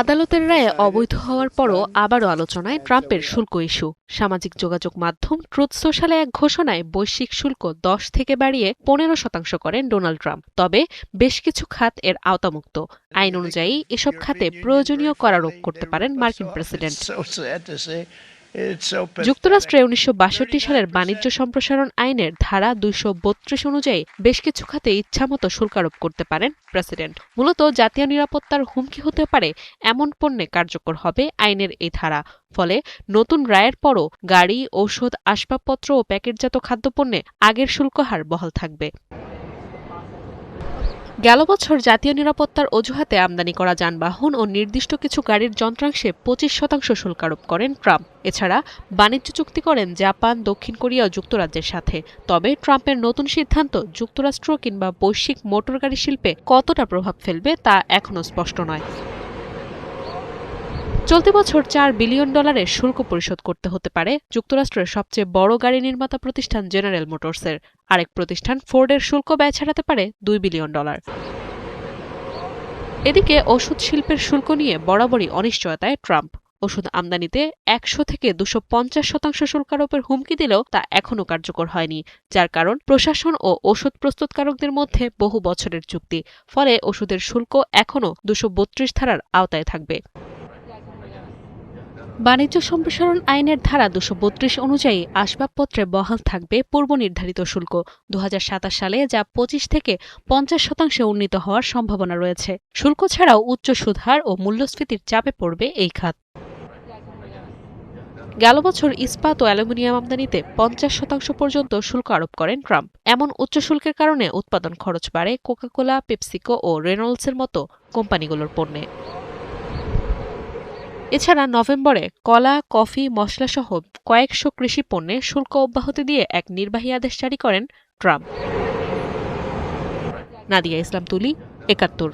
আদালতের রায়ে অবৈধ হওয়ার পরও আবারও আলোচনায় ট্রাম্পের শুল্ক ইস্যু। সামাজিক যোগাযোগ মাধ্যম ট্রুথ সোশ্যালে এক ঘোষণায় বৈশ্বিক শুল্ক 10 থেকে বাড়িয়ে 15% করেন ডোনাল্ড ট্রাম্প। তবে বেশ কিছু খাত এর আওতামুক্ত। আইন অনুযায়ী এসব খাতে প্রয়োজনীয় করারোপ করতে পারেন মার্কিন প্রেসিডেন্ট। যুক্তরাষ্ট্রে 1962 সালের বাণিজ্য সম্প্রসারণ আইনের ধারা 232 অনুযায়ী বেশ কিছু খাতে ইচ্ছামতো শুল্ক আরোপ করতে পারেন প্রেসিডেন্ট। মূলত জাতীয় নিরাপত্তার হুমকি হতে পারে এমন পণ্যে কার্যকর হবে আইনের এই ধারা। ফলে নতুন রায়ের পরও গাড়ি, ঔষধ, আসবাবপত্র ও প্যাকেটজাত খাদ্যপণ্যে আগের শুল্ক হার বহাল থাকবে। গেল বছর জাতীয় নিরাপত্তার অজুহাতে আমদানি করা যানবাহন ও নির্দিষ্ট কিছু গাড়ির যন্ত্রাংশে 25% শুল্ক আরোপ করেন ট্রাম্প। এছাড়া বাণিজ্য চুক্তি করেন জাপান, দক্ষিণ কোরিয়া ও যুক্তরাজ্যের সাথে। তবে ট্রাম্পের নতুন সিদ্ধান্ত যুক্তরাষ্ট্র কিংবা বৈশ্বিক মোটর গাড়ি শিল্পে কতটা প্রভাব ফেলবে তা এখনও স্পষ্ট নয়। চলতি বছর $4 বিলিয়ন শুল্ক পরিশোধ করতে হতে পারে যুক্তরাষ্ট্রের সবচেয়ে বড় গাড়ি নির্মাতা প্রতিষ্ঠান জেনারেল মোটরসের। আরেক প্রতিষ্ঠান ফোর্ডের শুল্ক ব্যয় ছাড়াতে পারে $2 বিলিয়ন। এদিকে ওষুধ শিল্পের শুল্ক নিয়ে বরাবরই অনিশ্চয়তায় ট্রাম্প। ওষুধ আমদানিতে 100 থেকে 250% শুল্ক আরোপের হুমকি দিলেও তা এখনও কার্যকর হয়নি, যার কারণ প্রশাসন ও ওষুধ প্রস্তুতকারকদের মধ্যে বহু বছরের চুক্তি। ফলে ওষুধের শুল্ক এখনও 232 ধারার আওতায় থাকবে। বাণিজ্য সম্প্রসারণ আইনের ধারা 232 অনুযায়ী আসবাবপত্রে বহাল থাকবে পূর্ব নির্ধারিত শুল্ক। 2027 সালে যা 25 থেকে 50% উন্নীত হওয়ার সম্ভাবনা রয়েছে। শুল্ক ছাড়াও উচ্চ সুদহার ও মূল্যস্ফীতির চাপে পড়বে এই খাত। গেল বছর ইস্পাত ও অ্যালুমিনিয়াম আমদানিতে 50% পর্যন্ত শুল্ক আরোপ করেন ট্রাম্প। এমন উচ্চ শুল্কের কারণে উৎপাদন খরচ বাড়ে কোকাকোলা, পেপসিকো ও রেনল্ডসের মতো কোম্পানিগুলোর পণ্যে। এছাড়া নভেম্বরে কলা, কফি, মশলাসহ কয়েকশো কৃষি পণ্যে শুল্ক অব্যাহতি দিয়ে এক নির্বাহী আদেশ জারি করেন ট্রাম্প। নাদিয়া ইসলাম তুলি, ৭১।